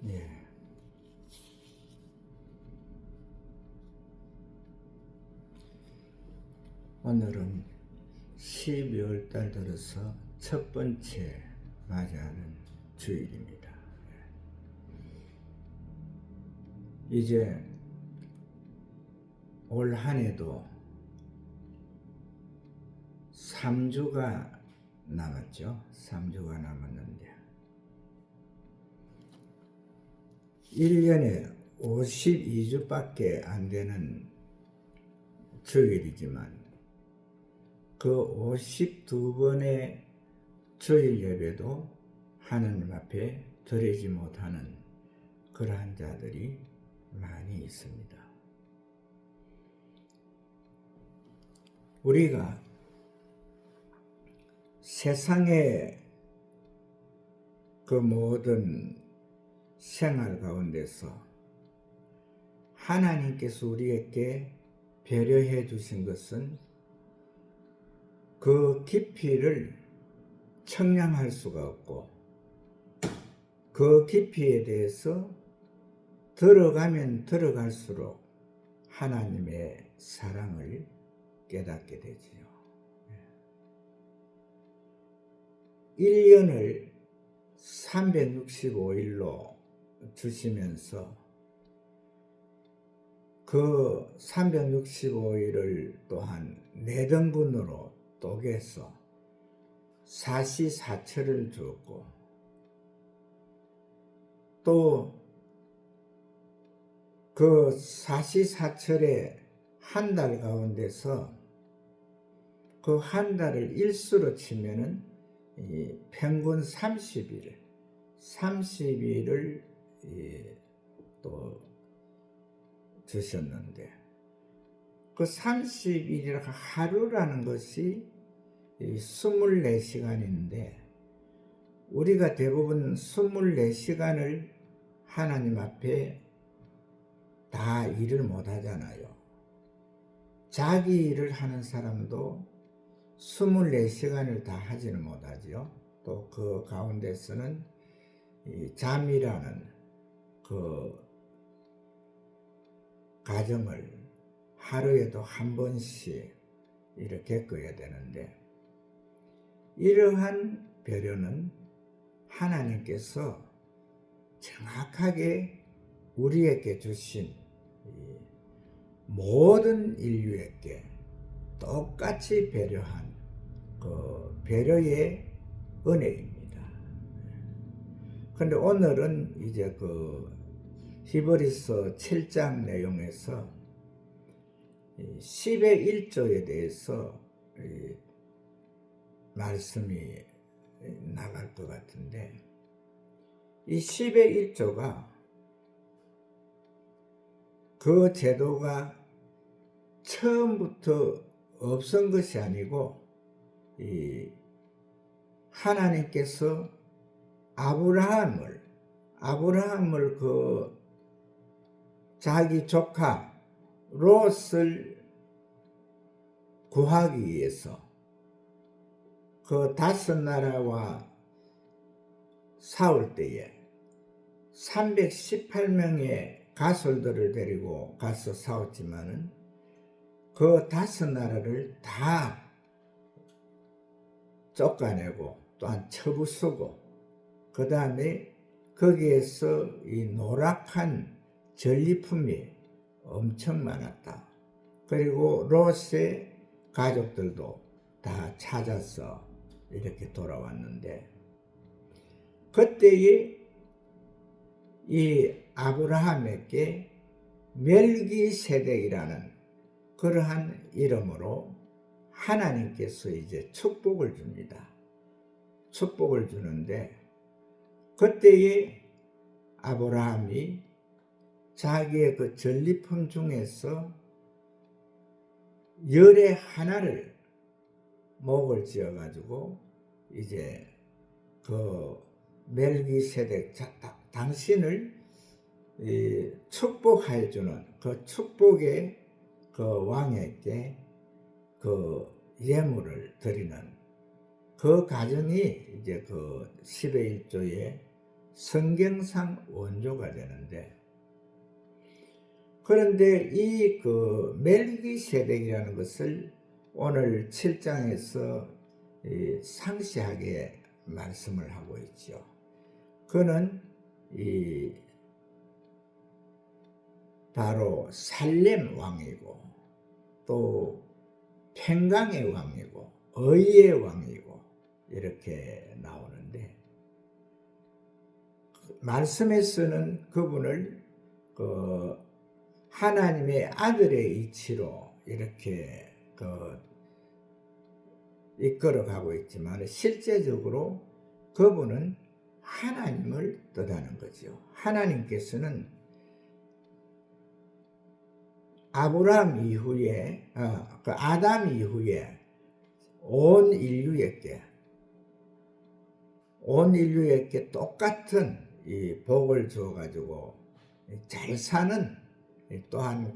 예. 오늘은 12월 달 들어서 첫 번째 맞이하는 주일입니다. 이제 올 한 해도 3주가 남았죠. 3주가 남았는데 1년에 52주밖에 안 되는 주일이지만 그 52번의 주일 예배도 하나님 앞에 드리지 못하는 그러한 자들이 많이 있습니다. 우리가 세상의 그 모든 생활 가운데서 하나님께서 우리에게 배려해 주신 것은 그 깊이를 청량할 수가 없고 그 깊이에 대해서 들어가면 들어갈수록 하나님의 사랑을 깨닫게 되지요. 1년을 365일로 주시면서 그 365일을 또한 4등분으로 쪼개서 사시사철을 주었고 또 그 사시사철의 한 달 가운데서 그 한 달을 일수로 치면은 평균 30일을 또 주셨는데 그 30일이라 하루라는 것이 24시간인데 우리가 대부분 24시간을 하나님 앞에 다 일을 못 하잖아요. 자기 일을 하는 사람도 24시간을 다 하지는 못하지요. 또 그 가운데서는 잠이라는 그 가정을 하루에도 한 번씩 이렇게 꿔야 되는데 이러한 배려는 하나님께서 정확하게 우리에게 주신 모든 인류에게 똑같이 배려한 그 배려의 은혜입니다. 그런데 오늘은 이제 그 히브리서 7장 내용에서 10의 1조에 대해서 말씀이 나갈 것 같은데 이 10의 1조가 그 제도가 처음부터 없은 것이 아니고 하나님께서 아브라함을 그 자기 조카 롯을 구하기 위해서 그 5나라와 싸울 때에 318명의 가솔들을 데리고 가서 싸웠지만은 그 5나라를 다 쫓아내고 또한 쳐부수고 그 다음에 거기에서 이 노랗한 전리품이 엄청 많았다. 그리고 롯의 가족들도 다 찾아서 이렇게 돌아왔는데 그때에 이 아브라함에게 멜기세덱이라는 그러한 이름으로 하나님께서 이제 축복을 줍니다. 축복을 주는데 그때에 아브라함이 자기의 그 전리품 중에서 열의 하나를 목을 지어가지고 이제 그 멜기세덱 당신을 축복해 주는 그 축복의 그 왕에게 그 예물을 드리는 그 가정이 이제 그 10의 1조의 성경상 원조가 되는데, 그런데 이 멜기세덱이라는 것을 오늘 7장에서 상세하게 말씀을 하고 있죠. 그는 바로 살렘 왕이고, 또 평강의 왕이고, 의의 왕이고, 이렇게 나오는데, 말씀에서는 그분을 하나님의 아들의 이치로 이렇게 이끌어가고 있지만, 실제적으로 그분은 하나님을 뜻하는 거죠. 하나님께서는 아브라함 이후에, 아담 이후에 온 인류에게 똑같은 이 복을 주어가지고 잘 사는, 또한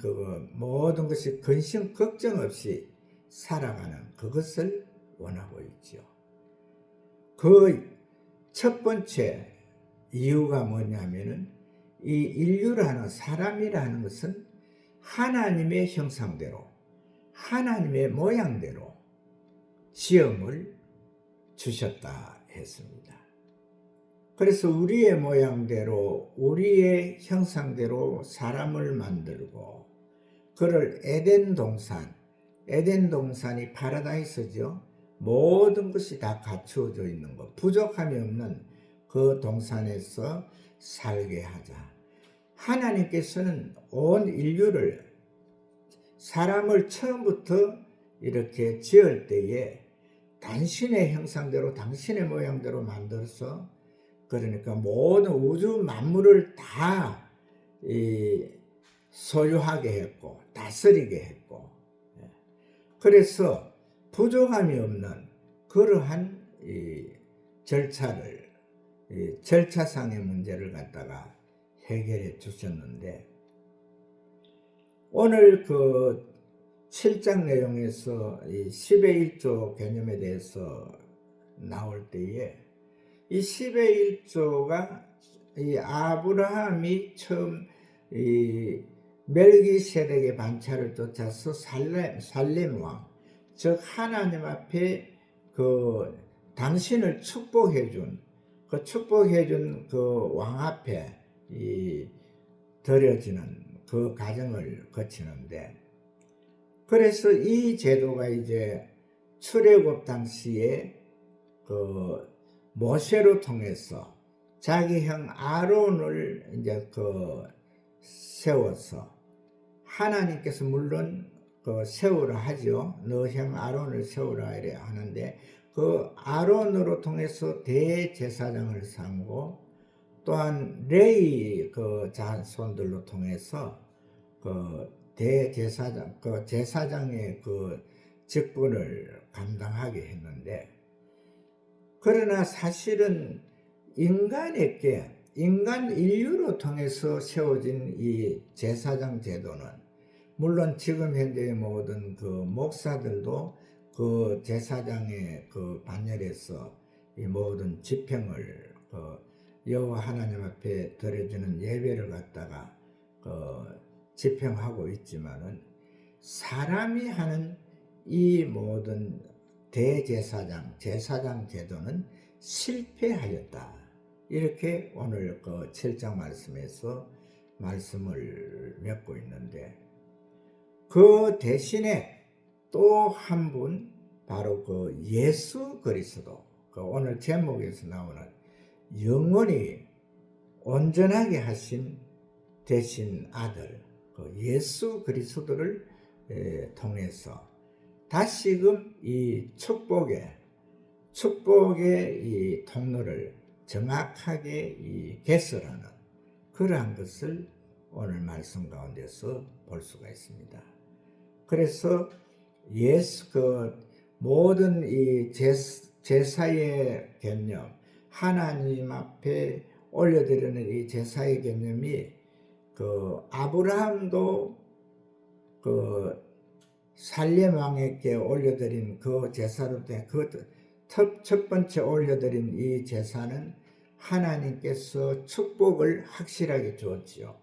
모든 것이 근심 걱정 없이 살아가는 그것을 원하고 있죠. 그 첫 번째 이유가 뭐냐면은, 이 인류라는, 사람이라는 것은 하나님의 형상대로, 하나님의 모양대로 지음을 주셨다 했습니다. 그래서 우리의 모양대로, 우리의 형상대로 사람을 만들고, 그를 에덴 동산이 파라다이스죠. 모든 것이 다 갖추어져 있는 것, 부족함이 없는 그 동산에서 살게 하자. 하나님께서는 온 인류를, 사람을 처음부터 이렇게 지을 때에 당신의 형상대로, 당신의 모양대로 만들어서, 그러니까 모든 우주 만물을 다 소유하게 했고 다스리게 했고, 그래서 부족함이 없는 그러한 절차상의 문제를 갖다가 해결해 주셨는데, 오늘 7장 내용에서 이 10의 1조 개념에 대해서 나올 때에, 이 10의 1조가 이 아브라함이 처음 이 멜기세덱의 반차를 쫓아서 살렘 왕, 즉 하나님 앞에 당신을 축복해준 그 왕 앞에 드려지는 그 과정을 거치는데, 그래서 이 제도가 이제 출애굽 당시에 모세로 통해서 자기 형 아론을 이제 세워서, 하나님께서 물론 세우라 하죠. 너 형 아론을 세우라 이래 하는데, 그 아론으로 통해서 대제사장을 삼고, 또한 레위 자손들로 통해서 대제사장, 제사장의 직분을 감당하게 했는데, 그러나 사실은 인간 인류로 통해서 세워진 이 제사장 제도는, 물론 지금 현재의 모든 목사들도 그 제사장의 반열에서 이 모든 집행을 여호와 하나님 앞에 드려지는 예배를 갖다가 집행하고 있지만은, 사람이 하는 이 모든 제사장 제도는 실패하였다. 이렇게 오늘 7장 말씀에서 말씀을 맺고 있는데, 그 대신에 또 한 분, 바로 예수 그리스도, 오늘 제목에서 나오는 영원히 온전하게 하신 되신 아들, 예수 그리스도를 통해서 다시금 이 축복의 이 통로를 정확하게 개설하는 그러한 것을 오늘 말씀 가운데서 볼 수가 있습니다. 그래서 모든 이 제사의 개념, 하나님 앞에 올려드리는 이 제사의 개념이 아브라함도 살렘 왕에게 올려드린 그 제사로 때 첫 번째 올려드린 이 제사는 하나님께서 축복을 확실하게 주었지요.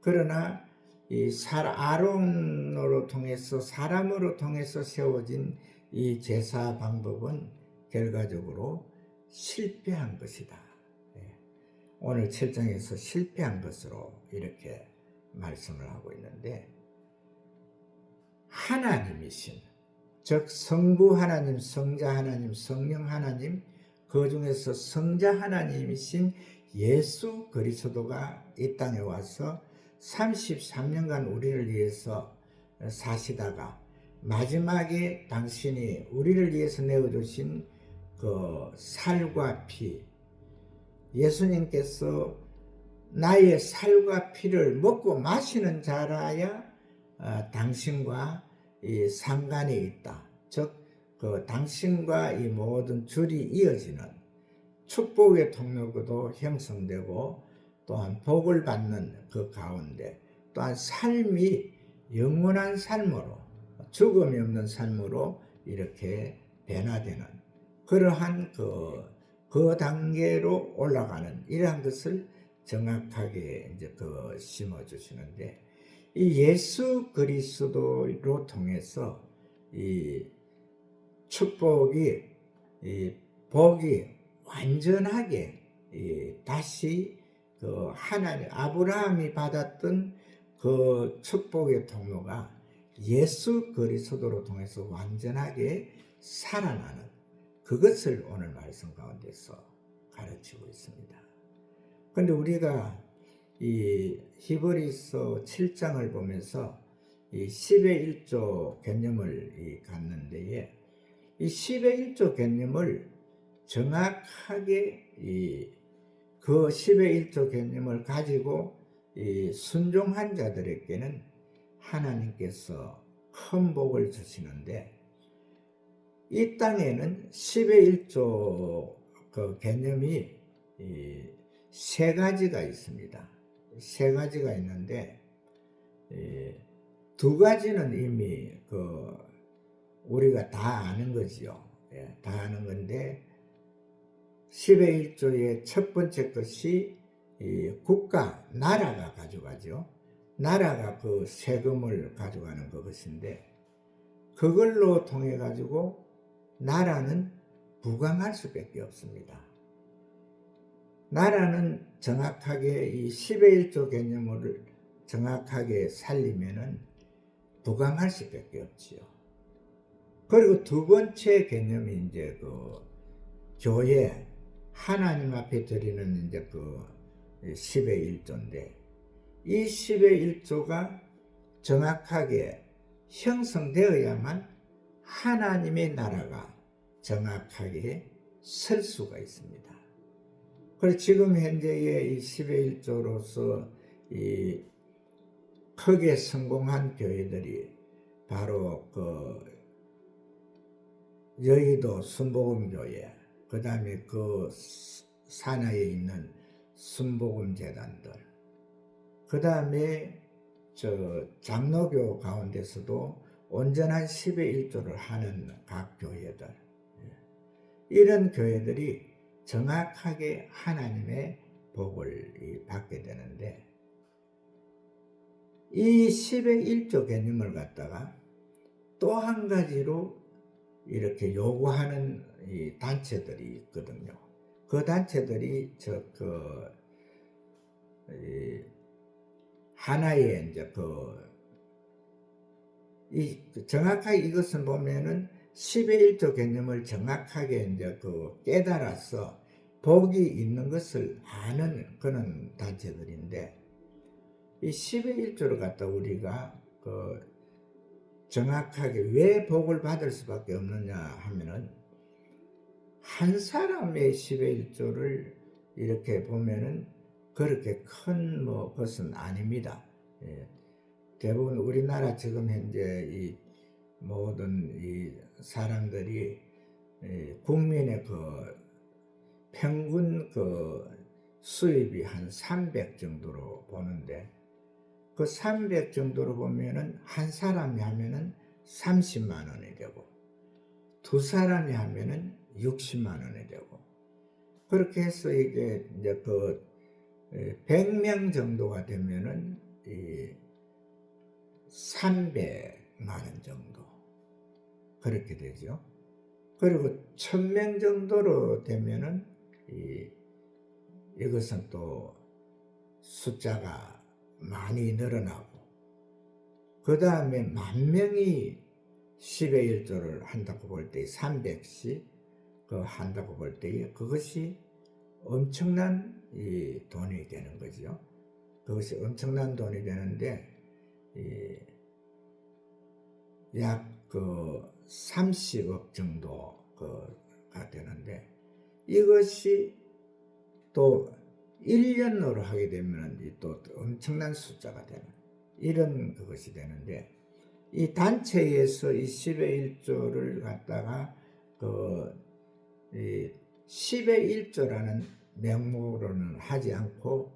그러나 이 아론으로 통해서 사람으로 통해서 세워진 이 제사 방법은 결과적으로 실패한 것이다. 오늘 7장에서 실패한 것으로 이렇게 말씀을 하고 있는데, 하나님이신, 즉 성부 하나님, 성자 하나님, 성령 하나님, 그 중에서 성자 하나님이신 예수 그리스도가 이 땅에 와서 33년간 우리를 위해서 사시다가 마지막에 당신이 우리를 위해서 내어주신 그 살과 피, 예수님께서 나의 살과 피를 먹고 마시는 자라야 당신과 이 상관이 있다. 즉 그 당신과 이 모든 줄이 이어지는 축복의 통로도 형성되고, 또한 복을 받는 그 가운데 또한 삶이 영원한 삶으로, 죽음이 없는 삶으로 이렇게 변화되는 그러한 그 단계로 올라가는 이러한 것을 정확하게 이제 심어 주시는데, 이 예수 그리스도로 통해서 이 축복이, 이 복이 완전하게 다시 그 하나님 아브라함이 받았던 그 축복의 통로가 예수 그리스도로 통해서 완전하게 살아나는 그것을 오늘 말씀 가운데서 가르치고 있습니다. 그런데 우리가 이 히브리서 7장을 보면서 이 10의 1조 개념을 갖는데에, 이 10의 1조 개념을 정확하게 그 10의 1조 개념을 가지고 순종한 자들에게는 하나님께서 큰 복을 주시는데, 이 땅에는 10의 1조 그 개념이 세 가지가 있습니다. 세 가지가 있는데, 두 가지는 이미 우리가 다 아는 거지요. 다 아는 건데, 10의 1조의 첫 번째 것이 국가, 나라가 가져가죠. 나라가 그 세금을 가져가는 그것인데, 그걸로 통해 가지고 나라는 부강할 수밖에 없습니다. 나라는 정확하게 이 10의 1조 개념을 정확하게 살리면은 부강할 수밖에 없지요. 그리고 두 번째 개념이 이제 교회, 하나님 앞에 드리는 이제 10의 1조인데, 이 10의 1조가 정확하게 형성되어야만 하나님의 나라가 정확하게 설 수가 있습니다. 그래서 지금 현재의 이 10의 1조로서 크게 성공한 교회들이 바로 여의도 순복음교회, 그 다음에 그 산하에 있는 순복음재단들, 그 다음에 장로교 가운데서도 온전한 10의 1조를 하는 각 교회들, 이런 교회들이 정확하게 하나님의 복을 받게 되는데, 이 10의 1조 개념을 갖다가 또 한 가지로 이렇게 요구하는 이 단체들이 있거든요. 그 단체들이 하나의 이제 정확하게 이것은 보면은 10의 1조 개념을 정확하게 이제 깨달아서 복이 있는 것을 아는 그런 단체들인데, 이 10의 1조를 갖다 우리가 정확하게 왜 복을 받을 수밖에 없느냐 하면은, 한 사람의 10의 1조를 이렇게 보면은 그렇게 큰 것은 아닙니다. 대부분 우리나라 지금 현재 이 모든 이 사람들이 국민의 평균 수입이 한 300 정도로 보는데, 그 300 정도로 보면은 한 사람이 하면은 30만 원이 되고, 두 사람이 하면은 60만 원이 되고, 그렇게 해서 이게 이제 그 100명 정도가 되면은 이 300만 원 정도 그렇게 되죠. 그리고 1000명 정도로 되면은 이것은 또 숫자가 많이 늘어나고, 그 다음에 10,000명이 10의 1조를 한다고 볼 때 300씩 그 한다고 볼 때 그것이 엄청난 이 돈이 되는 거죠. 그것이 엄청난 돈이 되는데 약 그 30억 정도가 되는데, 이것이 또 1년으로 하게 되면 또 엄청난 숫자가 되는 이런 그것이 되는데, 이 단체에서 이 10의 1조를 갖다가 그 10의 1조라는 명목으로는 하지 않고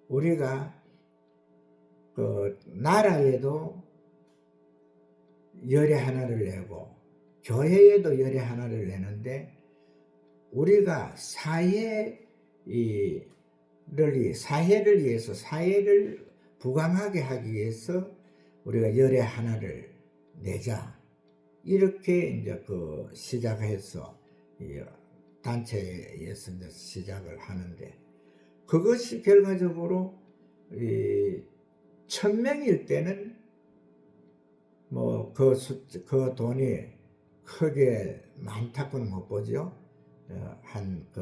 우리가 그 나라에도 열의 하나를 내고 교회에도 열의 하나를 내는데, 우리가 사회를 위해서 사회를 부강하게 하기 위해서 우리가 열의 하나를 내자, 이렇게 이제 그 시작해서 단체에서 이제 시작을 하는데, 그것이 결과적으로 1000명일 때는 뭐 그 돈이 크게 많다고는 못 보죠. 한 그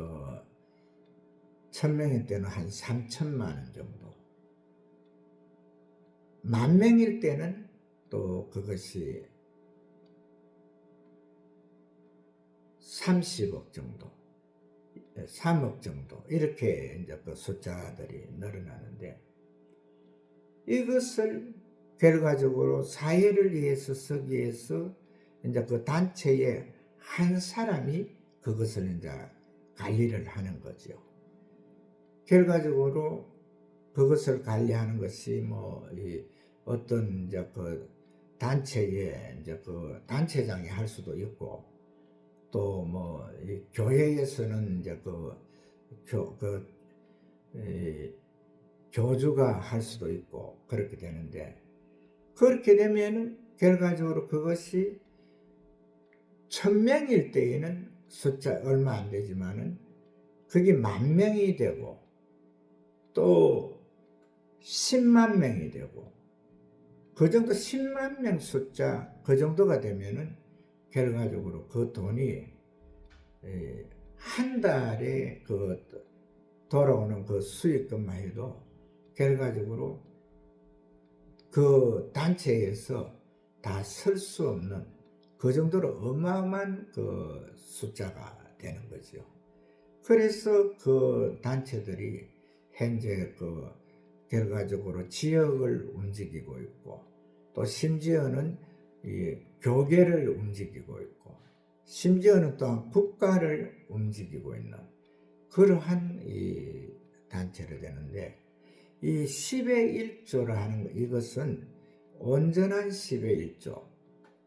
1000명일 때는 한 3천만 원 정도, 10,000명일 때는 또 그것이 30억 정도, 3억 정도, 이렇게 이제 그 숫자들이 늘어나는데, 이것을 결과적으로 사회를 위해서 쓰기 위해서 이제 그 단체의 한 사람이 그것을 이제 관리를 하는 거죠. 결과적으로 그것을 관리하는 것이 뭐 어떤 이제 그 단체의 이제 그 단체장이 할 수도 있고, 또 뭐 교회에서는 이제 교주가 할 수도 있고 그렇게 되는데, 그렇게 되면은 결과적으로 그것이 1000명일 때에는 숫자 얼마 안 되지만은 그게 10,000명이 되고 또 10만 명이 되고, 그 정도 10만 명 숫자 그 정도가 되면은 결과적으로 그 돈이 한 달에 그 돌아오는 그 수익금만 해도 결과적으로 그 단체에서 다 쓸 수 없는 그 정도로 어마어마한 그 숫자가 되는 거죠. 그래서 그 단체들이 현재 그 결과적으로 지역을 움직이고 있고, 또 심지어는 이 교계를 움직이고 있고, 심지어는 또한 국가를 움직이고 있는 그러한 이 단체가 되는데, 이 10의 1조라 하는 것, 이것은 온전한 10의 1조,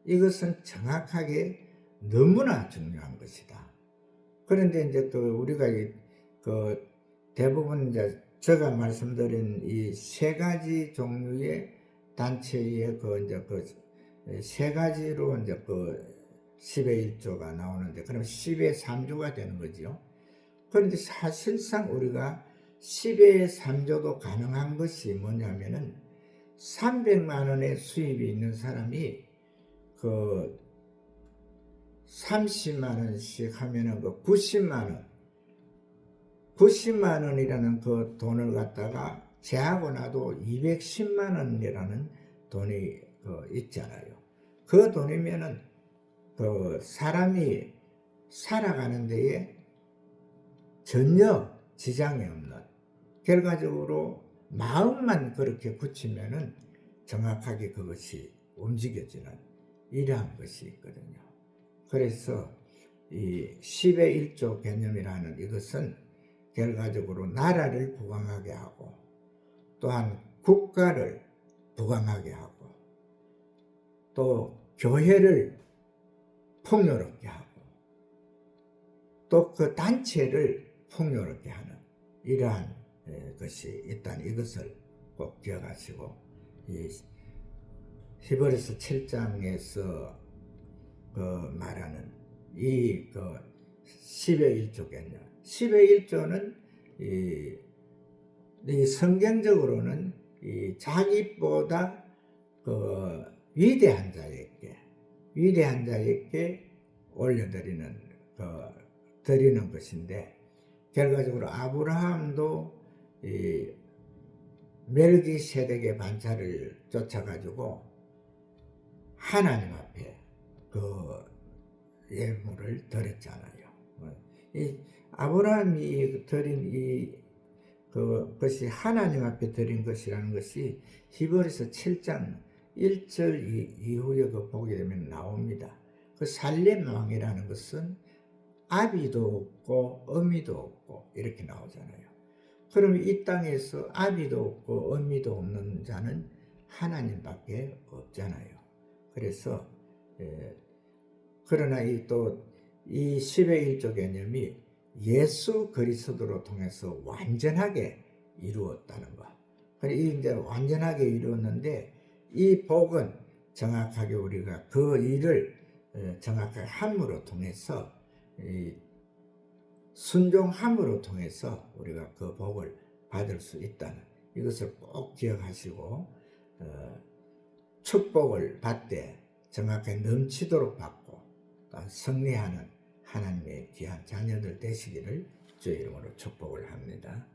이것은 정확하게 너무나 중요한 것이다. 그런데 이제 또 우리가 그 대부분 이제 제가 말씀드린 이 세 가지 종류의 단체의 그 이제 그 세 가지로 이제 그 10의 1조가 나오는데, 그럼 10의 3조가 되는 거죠. 그런데 사실상 우리가 10의 3조도 가능한 것이 뭐냐면은 300만 원의 수입이 있는 사람이 그 30만 원씩 하면은 그 90만 원이라는 그 돈을 갖다가 제하고 나도 210만 원이라는 돈이 있잖아요. 그 돈이면은 그 사람이 살아가는 데에 전혀 지장이 없는, 결과적으로 마음만 그렇게 굳히면은 정확하게 그것이 움직여지는 이러한 것이 있거든요. 그래서 이 10의 1조 개념이라는 이것은 결과적으로 나라를 부강하게 하고, 또한 국가를 부강하게 하고, 또 교회를 풍요롭게 하고, 또 그 단체를 풍요롭게 하는 이러한 것이 있다는 이것을 꼭 기억하시고, 이 히브리서 7장에서 그 말하는 그 10의 1조 개념, 10의 1조는 이 성경적으로는 이 자기보다 그 위대한 자에게 올려드리는 드리는 것인데, 결과적으로 아브라함도 이 멜기세덱의 반차를 쫓아가지고 하나님 앞에 그 예물을 드렸잖아요. 이 아브라함이 드린 그것이 하나님 앞에 드린 것이라는 것이 히브리서 7장 1절 이후에 보게 되면 나옵니다. 그 살렘 왕이라는 것은 아비도 없고 어미도 없고 이렇게 나오잖아요. 그러면 이 땅에서 아비도 없고 어미도 없는 자는 하나님밖에 없잖아요. 그래서 그러나 이 10의 1조 개념이 예수 그리스도로 통해서 완전하게 이루었다는 것. 이제 완전하게 이루었는데, 이 복은 정확하게 우리가 그 일을 정확하게 함으로 통해서, 순종함으로 통해서 우리가 그 복을 받을 수 있다는 이것을 꼭 기억하시고, 축복을 받되 정확하게 넘치도록 받고 승리하는 하나님의 귀한 자녀들 되시기를 주의 이름으로 축복을 합니다.